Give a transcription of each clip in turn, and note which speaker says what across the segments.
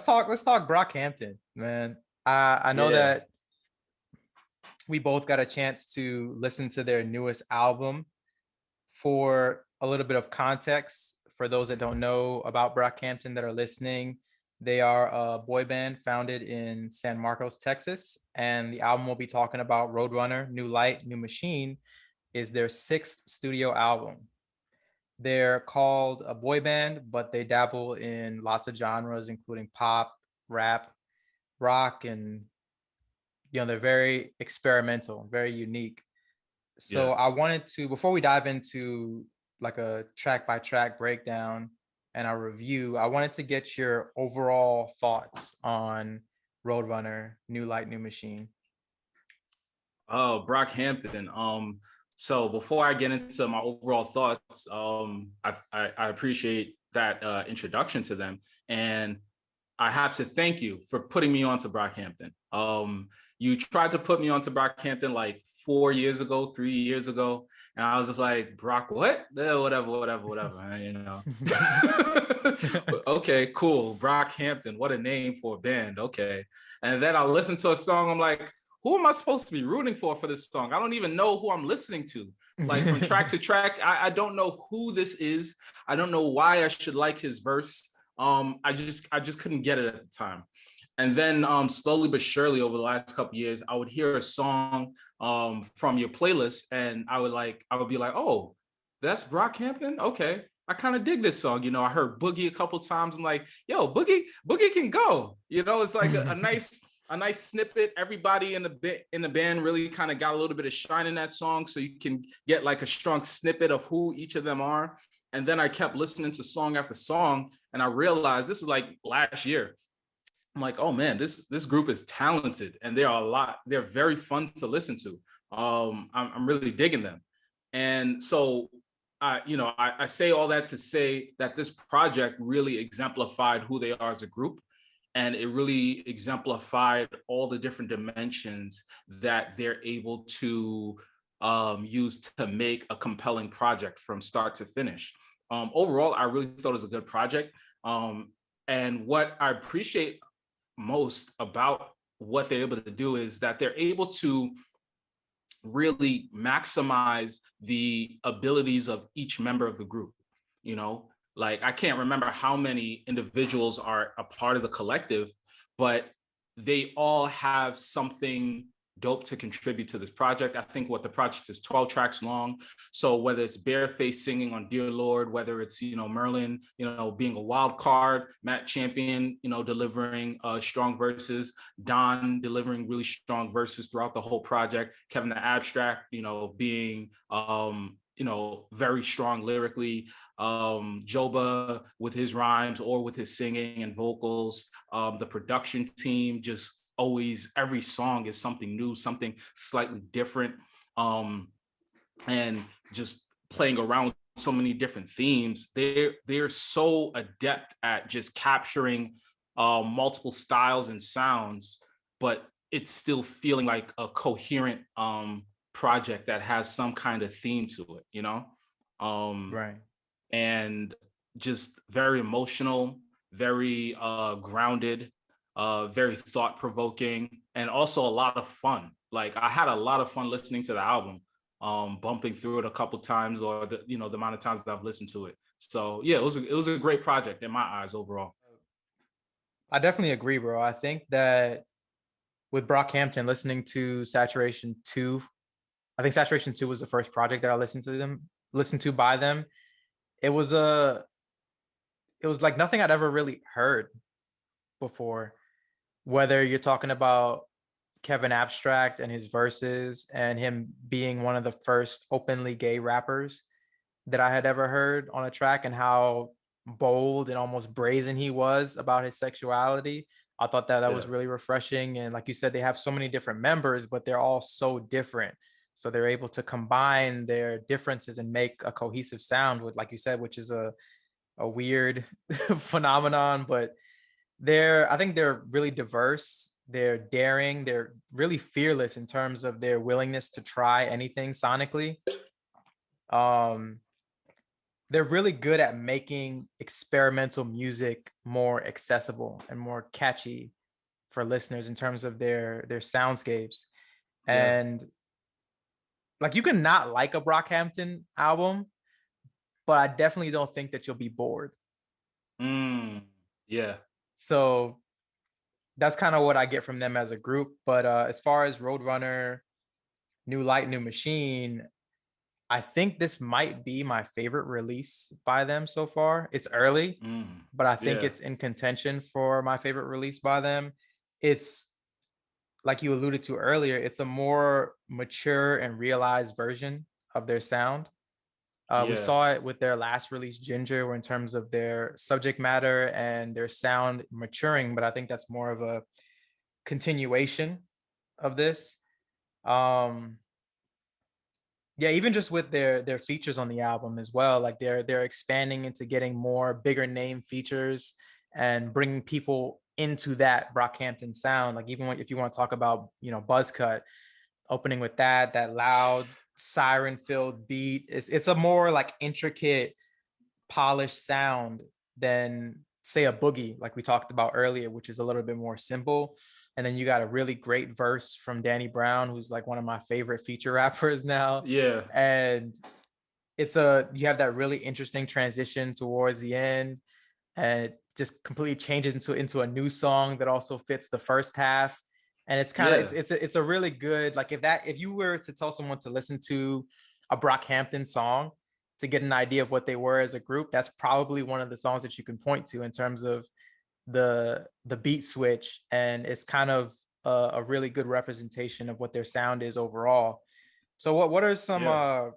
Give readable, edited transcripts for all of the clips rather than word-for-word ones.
Speaker 1: let's talk Brockhampton, man. I know
Speaker 2: Yeah.
Speaker 1: that we both got a chance to listen to their newest album. For a little bit of context, for those that don't know about Brockhampton that are listening, they are a boy band founded in San Marcos, Texas, and the album we'll be talking about, Roadrunner, New Light, New Machine, is their sixth studio album. They're called a boy band, but they dabble in lots of genres, including pop, rap, rock, and they're very experimental, very unique. So
Speaker 2: Yeah.
Speaker 1: I wanted to, before we dive into like a track by track breakdown and a review, I wanted to get your overall thoughts on Roadrunner, New Light, New Machine.
Speaker 2: Oh, Brockhampton. So before I get into my overall thoughts, I appreciate that introduction to them, and I have to thank you for putting me onto Brockhampton. You tried to put me onto Brockhampton like 4 years ago, 3 years ago, and I was just like, Brock, what? Whatever. You know. Okay, cool. Brockhampton, what a name for a band. Okay, and then I listened to a song. I'm like, who am I supposed to be rooting for this song? I don't even know who I'm listening to. Like from track to track, I don't know who this is. I don't know why I should like his verse. I just couldn't get it at the time. And then slowly but surely over the last couple of years, I would hear a song from your playlist, and I would be like, oh, that's Brockhampton? Okay. I kind of dig this song. You know, I heard Boogie a couple times. I'm like, yo, Boogie can go. You know, it's like a nice snippet. Everybody in the band really kind of got a little bit of shine in that song, so you can get like a strong snippet of who each of them are. And then I kept listening to song after song, and I realized this is like last year. I'm like, oh man, this group is talented, and they're very fun to listen to. I'm really digging them. And so I say all that to say that this project really exemplified who they are as a group, and it really exemplified all the different dimensions that they're able to use to make a compelling project from start to finish. Overall, I really thought it was a good project. And what I appreciate most about what they're able to do is that they're able to really maximize the abilities of each member of the group. You know, like I can't remember how many individuals are a part of the collective, but they all have something dope to contribute to this project. I think what the project is 12 tracks long. So whether it's Bareface singing on Dear Lord, whether it's, Merlin, being a wild card, Matt Champion, delivering strong verses, Don delivering really strong verses throughout the whole project, Kevin the Abstract, being very strong lyrically, Joba with his rhymes or with his singing and vocals, the production team just always, every song is something new, something slightly different, and just playing around with so many different themes. They're so adept at just capturing multiple styles and sounds, but it's still feeling like a coherent project that has some kind of theme to it,
Speaker 1: Right.
Speaker 2: and just very emotional, very grounded, very thought-provoking, and also a lot of fun. Like I had a lot of fun listening to the album, bumping through it a couple times, or the amount of times that I've listened to it. So yeah, it was a great project in my eyes overall.
Speaker 1: I definitely agree, bro. I think that with Brockhampton, I think Saturation 2 was the first project that I listened to by them. It was it was like nothing I'd ever really heard before. Whether you're talking about Kevin Abstract and his verses and him being one of the first openly gay rappers that I had ever heard on a track, and how bold and almost brazen he was about his sexuality. I thought that
Speaker 2: Yeah.
Speaker 1: was really refreshing. And like you said, they have so many different members, but they're all so different. So they're able to combine their differences and make a cohesive sound with, like you said, which is a weird phenomenon, but I think they're really diverse. They're daring. They're really fearless in terms of their willingness to try anything sonically. Um, they're really good at making experimental music more accessible and more catchy for listeners in terms of their soundscapes.
Speaker 2: Yeah.
Speaker 1: And like you can not like a Brockhampton album, but I definitely don't think that you'll be bored.
Speaker 2: Yeah.
Speaker 1: So that's kind of what I get from them as a group. But as far as Roadrunner, New Light, New Machine, I think this might be my favorite release by them so far. It's early, but I think
Speaker 2: Yeah.
Speaker 1: it's in contention for my favorite release by them. It's like you alluded to earlier, it's a more mature and realized version of their sound. We
Speaker 2: Yeah.
Speaker 1: saw it with their last release, Ginger, in terms of their subject matter and their sound maturing, but I think that's more of a continuation of this. Um, yeah, even just with their features on the album as well, like they're expanding into getting more bigger name features and bringing people into that Brockhampton sound. Like even if you want to talk about, BUZZCUT, opening with that loud siren filled beat, it's a more like intricate, polished sound than say a boogie like we talked about earlier, which is a little bit more simple. And then you got a really great verse from Danny Brown, who's like one of my favorite feature rappers now.
Speaker 2: Yeah.
Speaker 1: And you have that really interesting transition towards the end, and it just completely changes into a new song that also fits the first half. And it's kind of
Speaker 2: Yeah.
Speaker 1: it's a really good, like if you were to tell someone to listen to a Brockhampton song to get an idea of what they were as a group, that's probably one of the songs that you can point to in terms of the beat switch. And it's kind of a really good representation of what their sound is overall. So what are some
Speaker 2: Yeah.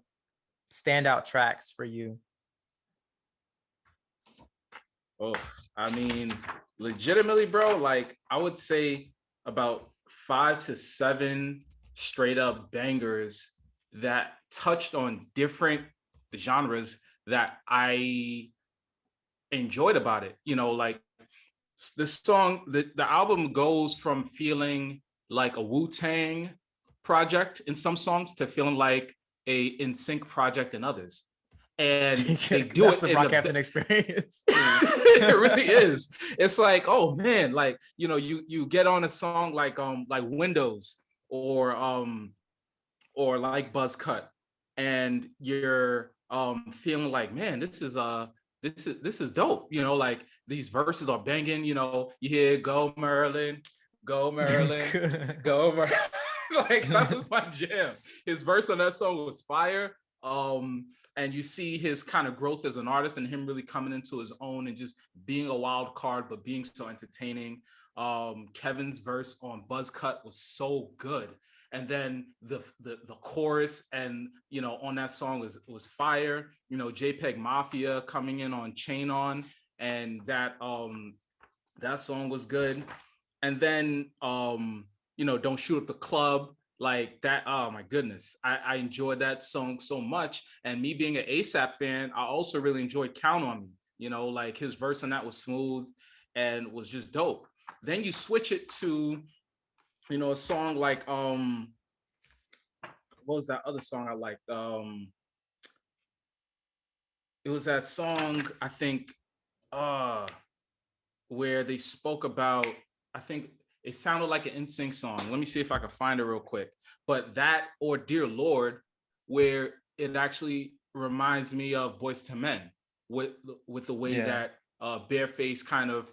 Speaker 1: standout tracks for you?
Speaker 2: Oh, I mean, legitimately, bro, like I would say about 5 to 7 straight up bangers that touched on different genres that I enjoyed about it. Like this song, the album goes from feeling like a Wu-Tang project in some songs to feeling like a NSYNC project in others. And they do
Speaker 1: That's
Speaker 2: it
Speaker 1: the
Speaker 2: in
Speaker 1: Brockhampton experience.
Speaker 2: it really is. It's like, oh man, like you get on a song like Windows or like BUZZCUT, and you're feeling like, man, this is dope. Like these verses are banging. You hear "Go Merlin, Go Merlin, Go Merlin." Like that was my jam. His verse on that song was fire. And you see his kind of growth as an artist and him really coming into his own and just being a wild card, but being so entertaining. Kevin's verse on BUZZCUT was so good. And then the chorus and on that song was fire. JPEG Mafia coming in on Chain On, and that song was good. And then Don't Shoot Up the Club, like that. Oh my goodness, I enjoyed that song so much. And me being an ASAP fan, I also really enjoyed Count on Me. Like his verse on that was smooth and was just dope. Then you switch it to a song like what was that other song I liked? It was that song, I think, where they spoke about, I think it sounded like an NSYNC song. Let me see if I can find it real quick. But that or Dear Lord, where it actually reminds me of Boyz II Men with the way that Bareface kind of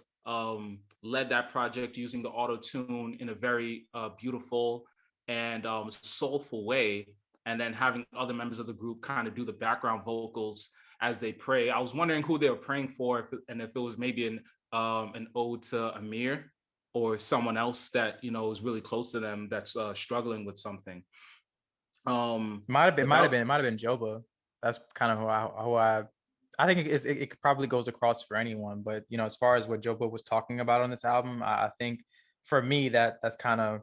Speaker 2: led that project using the auto tune in a very beautiful and soulful way, and then having other members of the group kind of do the background vocals as they pray. I was wondering who they were praying for, if it was maybe an ode to Amir or someone else that is really close to them that's struggling with something.
Speaker 1: Might have been Joba. That's kind of I think it probably goes across for anyone. But as far as what Joba was talking about on this album, I think for me that's kind of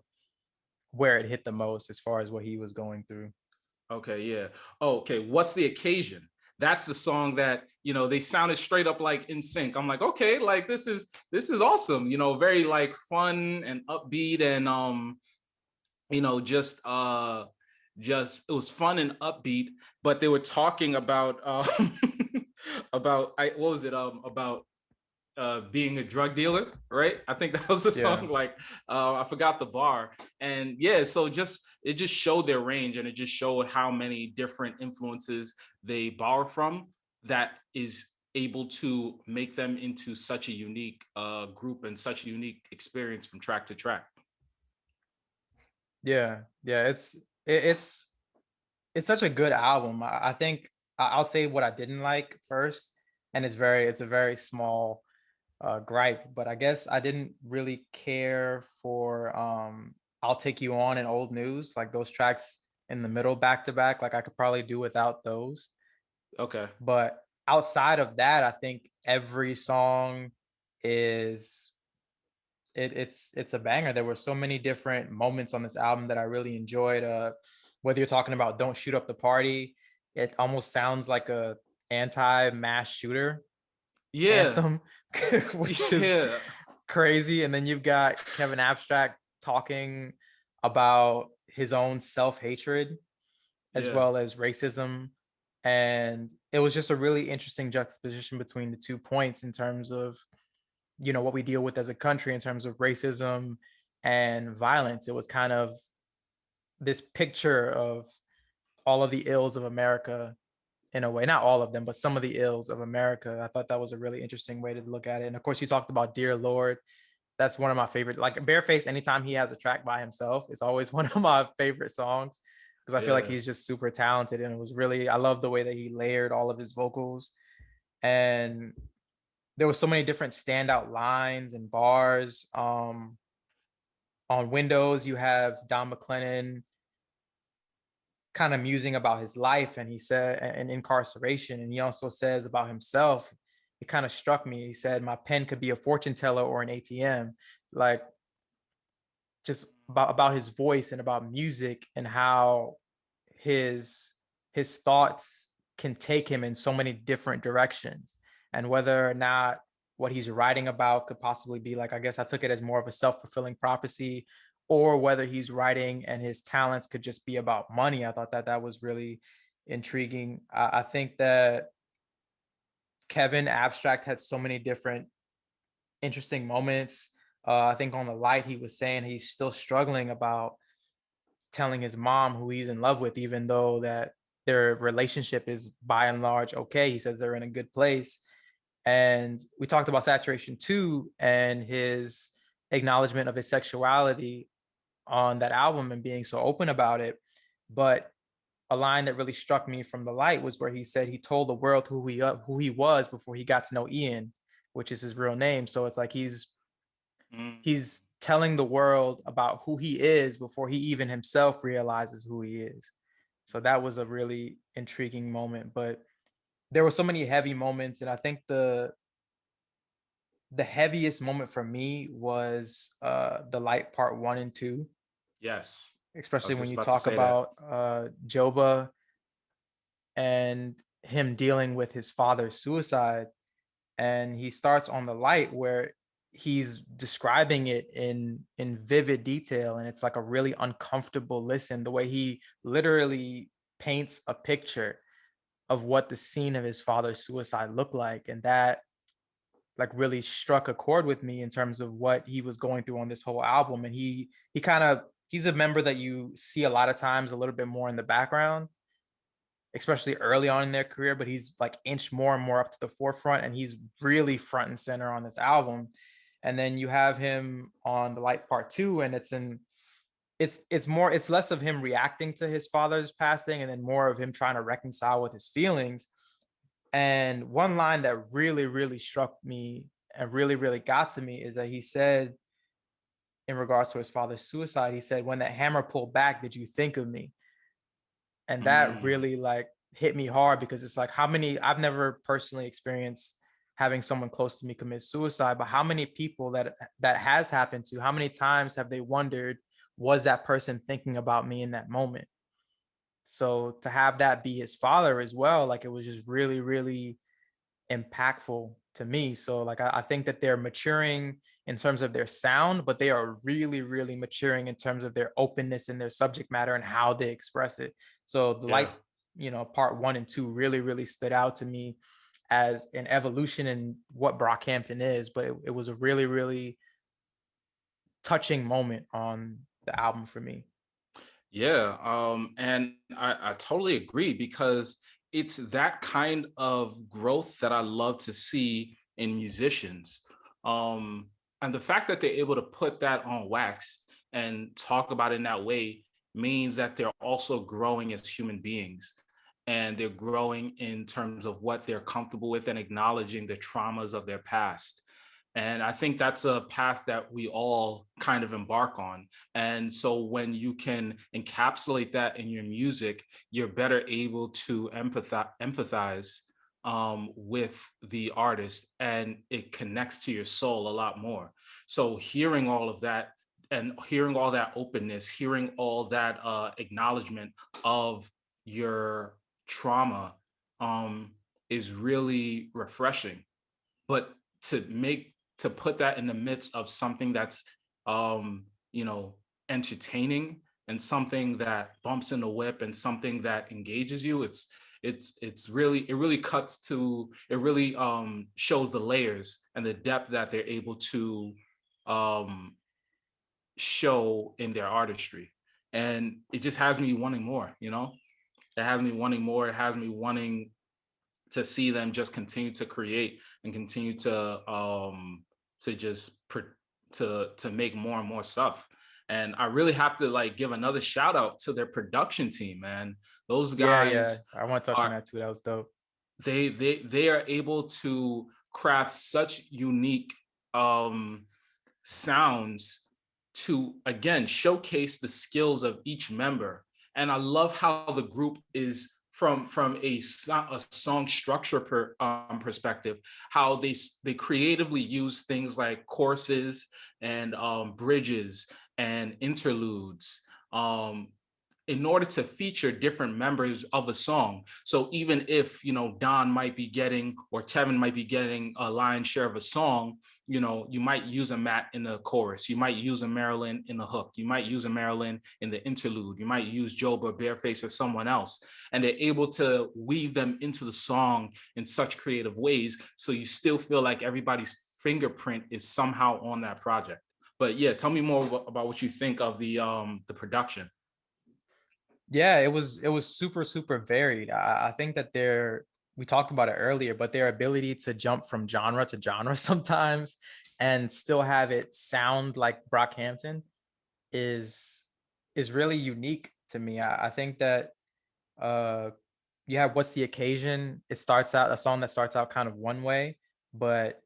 Speaker 1: where it hit the most as far as what he was going through.
Speaker 2: Okay, yeah. Oh, okay. What's the occasion? That's the song that they sounded straight up like NSYNC. I'm like, okay, like this is awesome. Very like fun and upbeat and just it was fun and upbeat. But they were talking about about what was it about being a drug dealer, right? I think that was the
Speaker 1: Yeah.
Speaker 2: song. Like I forgot the bar, and yeah, so just it just showed their range, and it just showed how many different influences they borrow from. That is able to make them into such a unique group and such a unique experience from track to track.
Speaker 1: Yeah. Yeah. It's such a good album. I think I'll say what I didn't like first, and it's a very small gripe, but I guess I didn't really care for I'll Take You On and Old News, like those tracks in the middle back to back. Like I could probably do without those.
Speaker 2: Okay.
Speaker 1: But outside of that, I think every song is it's a banger. There were so many different moments on this album that I really enjoyed. Whether you're talking about Don't Shoot Up the Party, it almost sounds like a anti-mass shooter
Speaker 2: Yeah.
Speaker 1: anthem, which is
Speaker 2: Yeah.
Speaker 1: crazy. And then you've got Kevin Abstract talking about his own self-hatred as
Speaker 2: Yeah.
Speaker 1: well as racism. And it was just a really interesting juxtaposition between the 2 points in terms of, what we deal with as a country in terms of racism and violence. It was kind of this picture of all of the ills of America in a way, not all of them, but some of the ills of America. I thought that was a really interesting way to look at it. And of course, you talked about Dear Lord. That's one of my favorite. Like Bareface, anytime he has a track by himself, it's always one of my favorite songs because I feel like
Speaker 2: Yeah.
Speaker 1: he's just super talented. And it was really, I love the way that he layered all of his vocals. And there were so many different standout lines and bars. On Windows, you have Don McLennan kind of musing about his life, and he said, and incarceration, and he also says about himself, it kind of struck me. He said, my pen could be a fortune teller or an ATM. Like, just about his voice and about music and how his his thoughts can take him in so many different directions, and whether or not what he's writing about could possibly be, like, I guess I took it as more of a self-fulfilling prophecy, or whether he's writing and his talents could just be about money. I thought that that was really intriguing. I think that Kevin Abstract had so many different interesting moments. I think on the light, he was saying he's still struggling about telling his mom who he's in love with, even though that their relationship is by and large okay. He says they're in a good place. And we talked about Saturation 2 and his acknowledgement of his sexuality on that album and being so open about it. But a line that really struck me from the light was where he said he told the world who he was before he got to know Ian, which is his real name. So it's like
Speaker 2: Mm.
Speaker 1: he's telling the world about who he is before he even himself realizes who he is. So that was a really intriguing moment. But there were so many heavy moments, and I think the heaviest moment for me was the light part 1 and 2,
Speaker 2: Yes. I
Speaker 1: especially
Speaker 2: was
Speaker 1: when
Speaker 2: just
Speaker 1: you
Speaker 2: about to
Speaker 1: talk
Speaker 2: say that.
Speaker 1: about Joba and him dealing with his father's suicide. And he starts on the light where he's describing it in vivid detail, and it's like a really uncomfortable listen, the way he literally paints a picture of what the scene of his father's suicide looked like. And that like really struck a chord with me in terms of what he was going through on this whole album. And he kind of, he's a member that you see a lot of times a little bit more in the background, especially early on in their career, but he's like inched more and more up to the forefront, and he's really front and center on this album. And then you have him on the light part 2, and it's less of him reacting to his father's passing and then more of him trying to reconcile with his feelings. And one line that really, really struck me and really, really got to me is that he said, in regards to his father's suicide, he said, when that hammer pulled back, did you think of me? And that
Speaker 2: Mm.
Speaker 1: really like hit me hard, because it's like, how many, I've never personally experienced having someone close to me commit suicide, but how many people that has happened to, how many times have they wondered, was that person thinking about me in that moment? So to have that be his father as well, like, it was just really, really impactful to me. So like I think that they're maturing in terms of their sound, but they are really, really maturing in terms of their openness in their subject matter and how they express it. So the
Speaker 2: Yeah.
Speaker 1: light, part 1 and 2 really, really stood out to me as an evolution in what Brockhampton is, but it was a really, really touching moment on the album for me.
Speaker 2: Yeah, and I totally agree because it's that kind of growth that I love to see in musicians. And the fact that they're able to put that on wax and talk about it in that way means that they're also growing as human beings, and they're growing in terms of what they're comfortable with and acknowledging the traumas of their past. And I think that's a path that we all kind of embark on. And so when you can encapsulate that in your music, you're better able to empathize with the artist, and it connects to your soul a lot more. So hearing all of that and hearing all that openness, hearing all that acknowledgement of your trauma is really refreshing. But to make to put that in the midst of something that's you know, entertaining and something that bumps in the whip and something that engages you, it's really, it really cuts to, it really shows the layers and the depth that they're able to um show in their artistry. And it just has me wanting more, you know. It has me wanting more. It has me wanting to see them just continue to create and continue to just to make more and more stuff. And I really have to like give another shout out to their production team, man. Those
Speaker 1: Yeah, yeah.
Speaker 2: guys
Speaker 1: I want to touch on
Speaker 2: are,
Speaker 1: that too. That was dope.
Speaker 2: they are able to craft such unique um sounds to again showcase the skills of each member. And I love how the group is from a song structure perspective, how they creatively use things like choruses and bridges and interludes um, in order to feature different members of a song. So even if, you know, Don might be getting or Kevin might be getting a lion's share of a song, you know, you might use a Matt in the chorus, you might use a Marilyn in the hook, you might use a Marilyn in the interlude, you might use Job or Bareface or someone else. And they're able to weave them into the song in such creative ways, so you still feel like everybody's fingerprint is somehow on that project. But yeah, tell me more about what you think of the production.
Speaker 1: Yeah, it was super, super varied. I think that we talked about it earlier, but their ability to jump from genre to genre sometimes and still have it sound like Brockhampton is is really unique to me. I think that uh you have What's the Occasion? It starts out a song that starts out kind of one way, but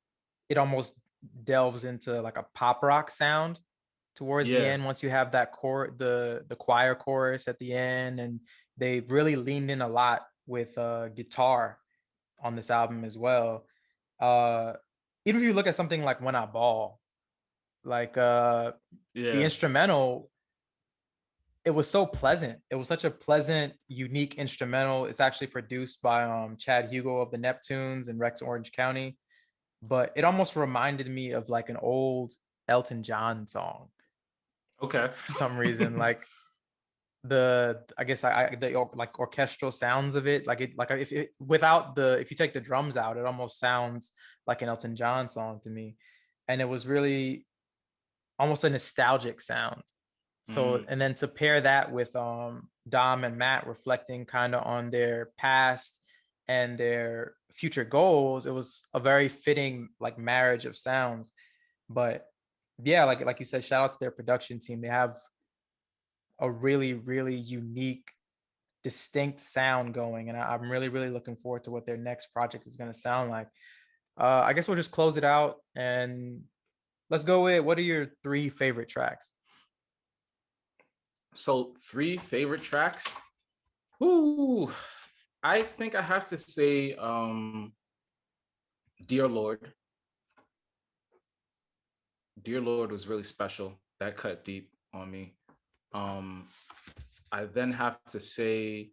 Speaker 1: it almost delves into like a pop rock sound towards the
Speaker 2: Yeah.
Speaker 1: end once you have that the choir chorus at the end. And they really leaned in a lot with guitar on this album as well. uh Even if you look at something like When I Ball, like the
Speaker 2: Yeah.
Speaker 1: instrumental, it was so pleasant. It was such a pleasant, unique instrumental. It's actually produced by Chad Hugo of the Neptunes and Rex Orange County, but it almost reminded me of like an old Elton John song
Speaker 2: Okay.
Speaker 1: for some reason. Like the I guess like orchestral sounds of it, like it, like if it without the if you take the drums out, it almost sounds like an Elton John song to me. And it was really almost a nostalgic sound. So,
Speaker 2: Mm,
Speaker 1: and then to pair that with Dom and Matt reflecting kind of on their past and their future goals, it was a very fitting like marriage of sounds. But yeah, like you said, shout out to their production team. They have a really, really unique, distinct sound going, and I'm really, really looking forward to what their next project is going to sound like. I guess we'll just close it out and let's go with, what are your three favorite tracks?
Speaker 2: so three favorite tracks. Ooh, I think I have to say Dear Lord. Dear Lord was really special. That cut deep on me. Um I then have to say,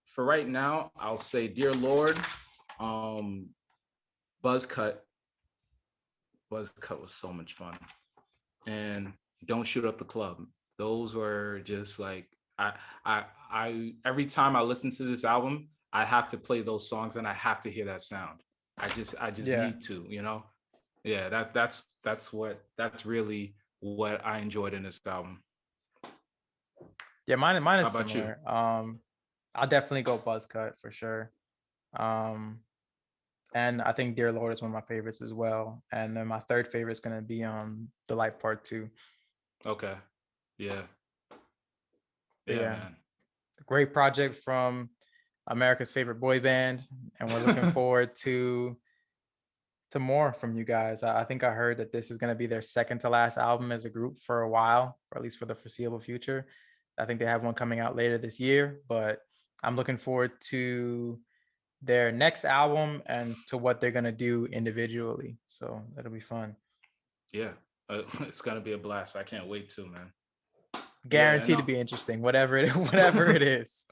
Speaker 2: for right now, I'll say Dear Lord, um BUZZCUT. BUZZCUT was so much fun. And Don't Shoot Up the Club. Those were just like I every time I listen to this album, I have to play those songs and I have to hear that sound. I just
Speaker 1: Yeah.
Speaker 2: need to, you know. Yeah, that's really what I enjoyed in this album.
Speaker 1: Yeah, mine
Speaker 2: How
Speaker 1: is
Speaker 2: about you?
Speaker 1: similar. I'll definitely go BUZZCUT for sure. Um, and I think Dear Lord is one of my favorites as well. And then my third favorite is gonna be The Light Part 2.
Speaker 2: Okay. Yeah.
Speaker 1: But
Speaker 2: Yeah,
Speaker 1: yeah,
Speaker 2: man.
Speaker 1: great project from America's favorite boy band, and we're looking forward to more from you guys. I think I heard that this is going to be their second to last album as a group for a while, or at least for the foreseeable future. I think they have one coming out later this year, but I'm looking forward to their next album and to what they're going to do individually. So that'll be fun.
Speaker 2: Yeah. It's gonna be a blast. I can't wait to, man. Yeah, and
Speaker 1: Guaranteed to be interesting, whatever it whatever it is.